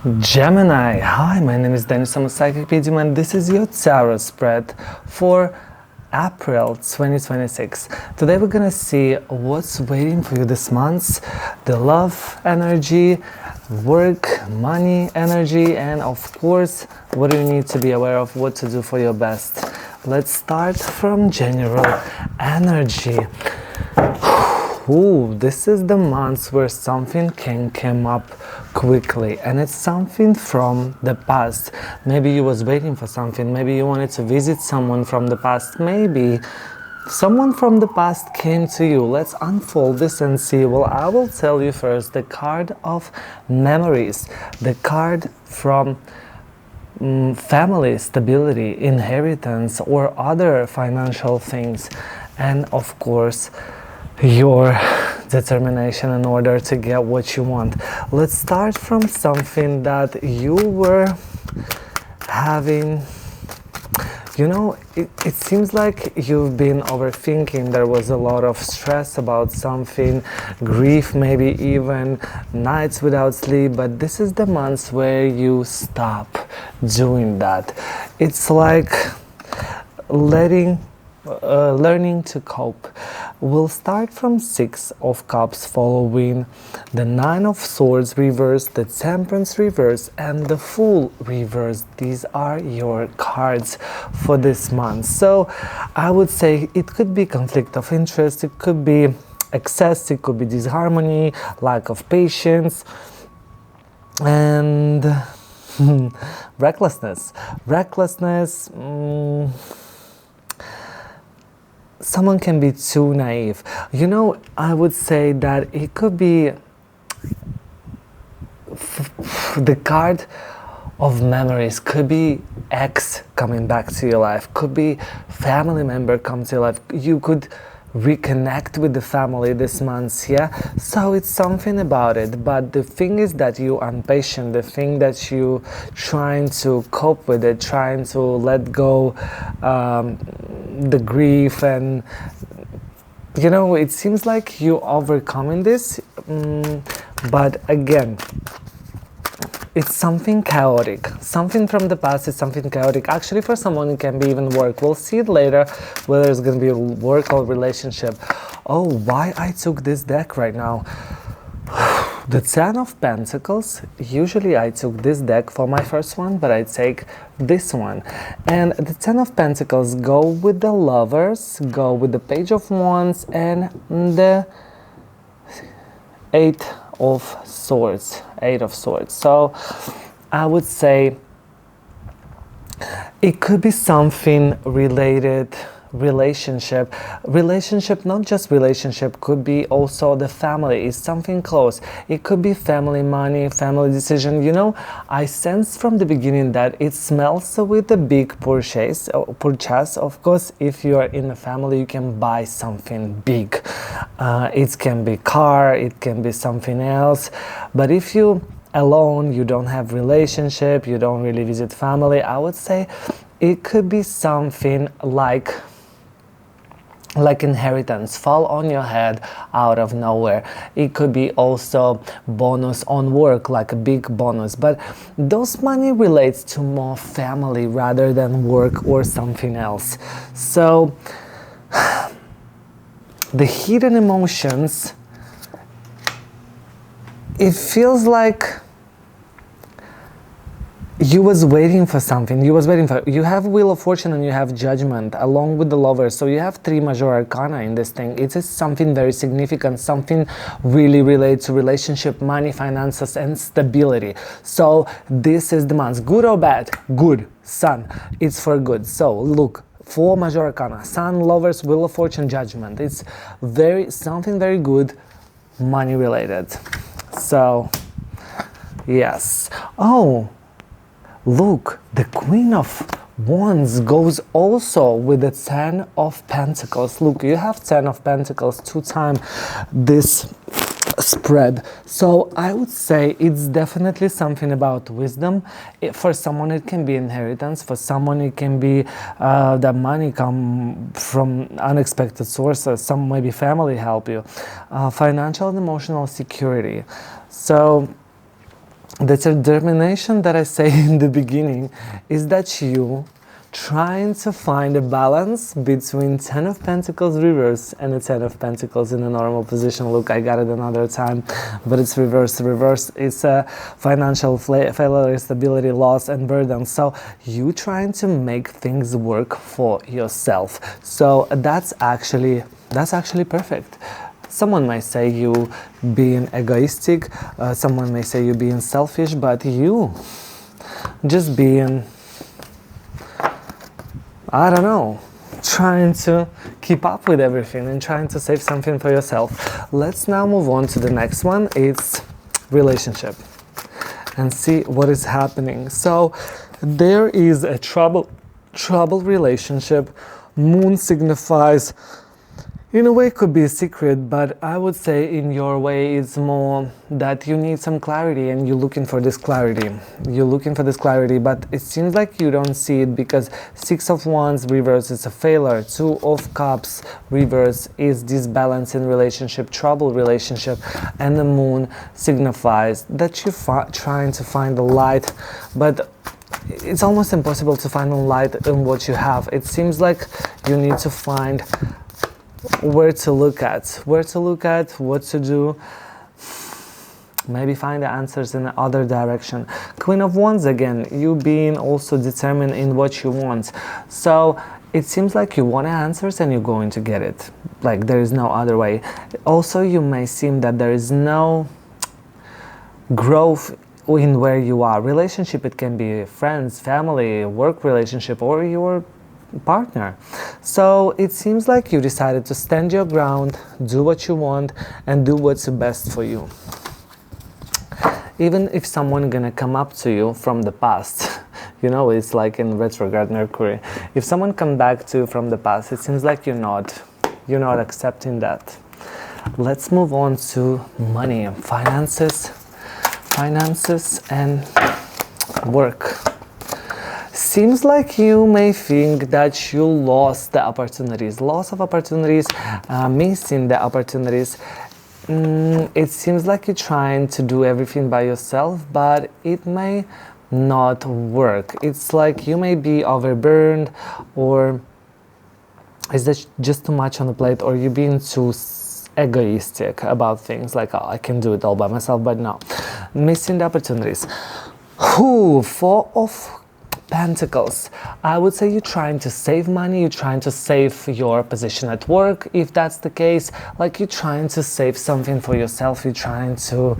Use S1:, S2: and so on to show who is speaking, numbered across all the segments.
S1: Gemini, hi, my name is Dennis, I'm a psychic medium, and this is your tarot spread for April 2026. Today we're gonna see what's waiting for you this month, the love energy, work, money energy, and of course, what do you need to be aware of, what to do for your best. Let's start from general energy. Ooh, this is the month where something can come up quickly, and it's something from the past. Maybe you was waiting for something, maybe you wanted to visit someone from the past, maybe someone from the past came to you. Let's unfold this and see. Well, I will tell you first the card of memories, the card from family, stability, inheritance, or other financial things, and of course your determination in order to get what you want. Let's start from something that you were having. You know, it seems like you've been overthinking. There was a lot of stress about something, grief, maybe even nights without sleep, but this is the month where you stop doing that. It's like learning to cope. We'll start from Six of Cups, following the Nine of Swords reverse, the Temperance reverse, and the Fool reverse. These are your cards for this month. So I would say it could be conflict of interest, it could be excess, it could be disharmony, lack of patience, and recklessness. Someone can be too naive. You know, I would say that it could be the card of memories, could be ex coming back to your life, could be family member come to your life. You could reconnect with the family this month, yeah? So it's something about it, but the thing is that you are impatient, the thing that you trying to cope with it, trying to let go the grief, and you know, it seems like you overcoming this, but again, it's something chaotic. Something from the past is something chaotic. Actually, for someone, it can be even work. We'll see it later, whether it's going to be a work or relationship. Oh, why I took this deck right now? The Ten of Pentacles. Usually I took this deck for my first one, but I take this one. And the Ten of Pentacles go with the Lovers, go with the Page of Wands, and the Eight of Swords. So I would say it could be something related, relationship, not just relationship, could be also the family, is something close. It could be family money, family decision. You know, I sense from the beginning that it smells with a big purchase. Of course, if you are in a family, you can buy something big. It can be car, it can be something else, but if you alone, you don't have relationship, you don't really visit family, I would say it could be something like inheritance fall on your head out of nowhere. It could be also bonus on work, like a big bonus, but those money relates to more family rather than work or something else. So the hidden emotions, it feels like you was waiting for something. You have Wheel of Fortune and you have Judgment along with the Lovers. So you have three major arcana in this thing. It is something very significant, something really related to relationship, money, finances, and stability. So this is the month. Good or bad? Good. Sun. It's for good. So look, four major arcana: Sun, Lovers, Wheel of Fortune, Judgment. It's something very good, money related. So yes. Oh, look, the Queen of Wands goes also with the Ten of Pentacles. Look, you have Ten of Pentacles 2 times this spread. So I would say it's definitely something about wisdom. For someone it can be inheritance, for someone it can be that money come from unexpected sources, some maybe family help you, financial and emotional security. So the determination that I say in the beginning is that you trying to find a balance between 10 of Pentacles reverse and a 10 of Pentacles in a normal position. Look, I got it another time, but it's reverse. Reverse is a financial failure, instability, loss, and burden. So you trying to make things work for yourself. So that's actually perfect. Someone may say you being egoistic, someone may say you being selfish, but you just being, I don't know, trying to keep up with everything and trying to save something for yourself. Let's now move on to the next one. It's relationship and see what is happening. So there is a troubled relationship. Moon signifies, in a way, it could be a secret, but I would say in your way it's more that you need some clarity and you're looking for this clarity. You're looking for this clarity, but it seems like you don't see it because 6 of Wands reverse is a failure. 2 of Cups reverse is disbalance in relationship, troubled relationship, and the Moon signifies that you're trying to find the light, but it's almost impossible to find the light in what you have. It seems like you need to find where to look at, what to do, maybe find the answers in the other direction. Queen of Wands again, you being also determined in what you want. So it seems like you want answers and you're going to get it. Like there is no other way. Also, you may seem that there is no growth in where you are. Relationship, it can be friends, family, work relationship, or your partner. So it seems like you decided to stand your ground, do what you want, and do what's best for you. Even if someone gonna come up to you from the past, you know, it's like in retrograde Mercury. If someone come back to you from the past, it seems like you're not accepting that. Let's move on to money, finances and work. Seems like you may think that you lost the opportunities, missing the opportunities. It seems like you're trying to do everything by yourself, but it may not work. It's like you may be overburned, or is that just too much on the plate, or you're being too egoistic about things, like, oh, I can do it all by myself, but no. Missing the opportunities. 4 of Pentacles. I would say you're trying to save money, you're trying to save your position at work, if that's the case. Like you're trying to save something for yourself, you're trying to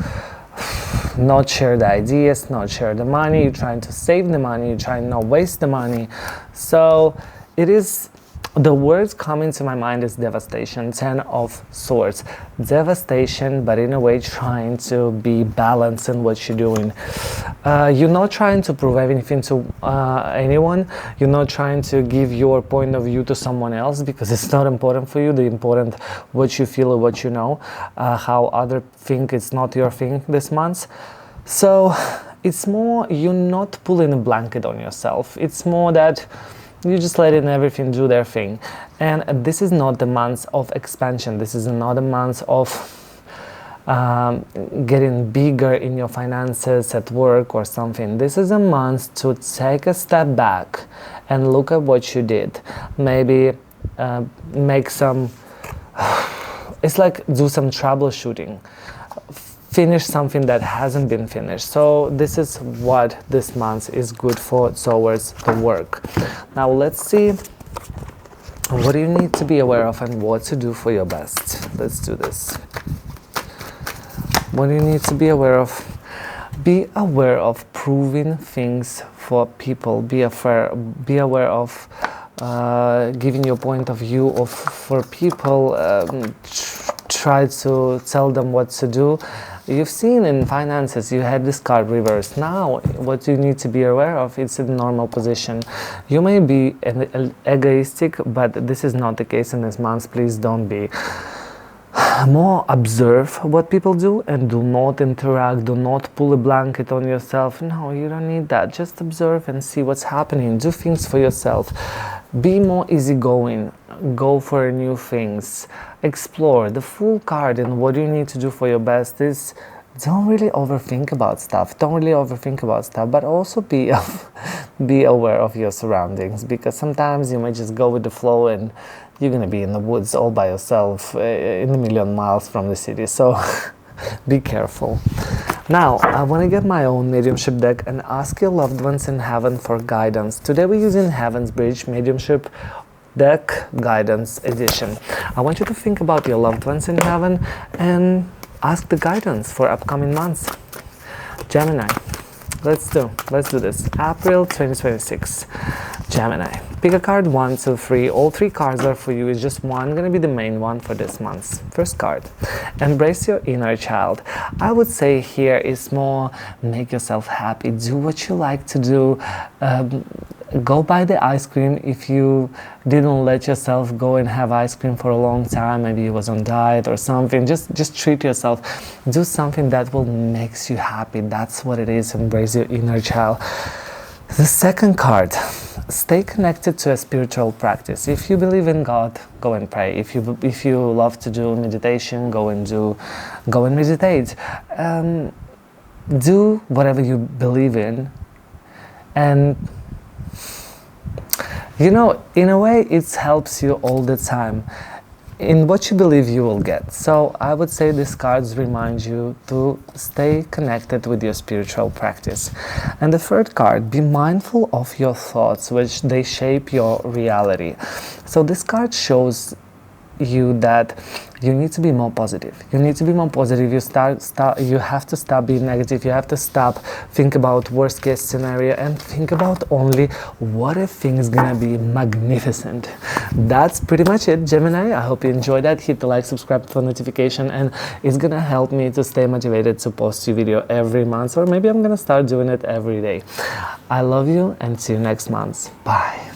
S1: not share the ideas, not share the money, you're trying to save the money, you're trying not waste the money. So it is, the words coming to my mind is devastation, 10 of Swords. Devastation, but in a way trying to be balanced in what you're doing. You're not trying to prove anything to anyone. You're not trying to give your point of view to someone else, because it's not important for you. The important what you feel or what you know. How others think it's not your thing this month. So it's more, you're not pulling a blanket on yourself. It's more that you're just letting everything do their thing. And this is not the month of expansion. This is not a month of getting bigger in your finances at work or something. This is a month to take a step back and look at what you did. Maybe make some, it's like do some troubleshooting. Finish something that hasn't been finished. So this is what this month is good for towards the work. Now let's see what do you need to be aware of and what to do for your best. Let's do this. What do you need to be aware of? Be aware of proving things for people. Be aware of giving your point of view for people. Try to tell them what to do. You've seen in finances, you had this card reversed. Now, what you need to be aware of, it's a normal position. You may be egoistic, but this is not the case in this month. Please don't be. More observe what people do and do not interact. Do not pull a blanket on yourself. No, you don't need that. Just observe and see what's happening. Do things for yourself. Be more easygoing. Go for new things. Explore. The Fool card and what you need to do for your best is don't really overthink about stuff. But also be aware of your surroundings, because sometimes you might just go with the flow and you're gonna be in the woods all by yourself, in a million miles from the city. So be careful. Now, I want to get my own mediumship deck and ask your loved ones in heaven for guidance. Today we're using Heaven's Bridge Mediumship Deck Guidance Edition. I want you to think about your loved ones in heaven and ask the guidance for upcoming months. Gemini, let's do this. April 2026. Gemini, pick a card, 1, 2, 3. All 3 cards are for you. It's just one gonna be the main one for this month. First card, embrace your inner child. I would say here is more make yourself happy. Do what you like to do. Go buy the ice cream if you didn't let yourself go and have ice cream for a long time. Maybe you was on diet or something. Just treat yourself. Do something that will makes you happy. That's what it is. Embrace your inner child. The second card, stay connected to a spiritual practice. If you believe in God, go and pray. If you love to do meditation, go and meditate. Do whatever you believe in, and you know, in a way, it helps you all the time. In what you believe, you will get. So I would say these cards remind you to stay connected with your spiritual practice. And the third card, be mindful of your thoughts, which they shape your reality. So this card shows you that you need to be more positive. You have to stop being negative. You have to stop think about worst case scenario and think about only what if things gonna be magnificent. That's pretty much it, Gemini. I hope you enjoyed that. Hit the like, subscribe for notification, and it's gonna help me to stay motivated to post you video every month, or maybe I'm gonna start doing it every day. I love you and see you next month. Bye.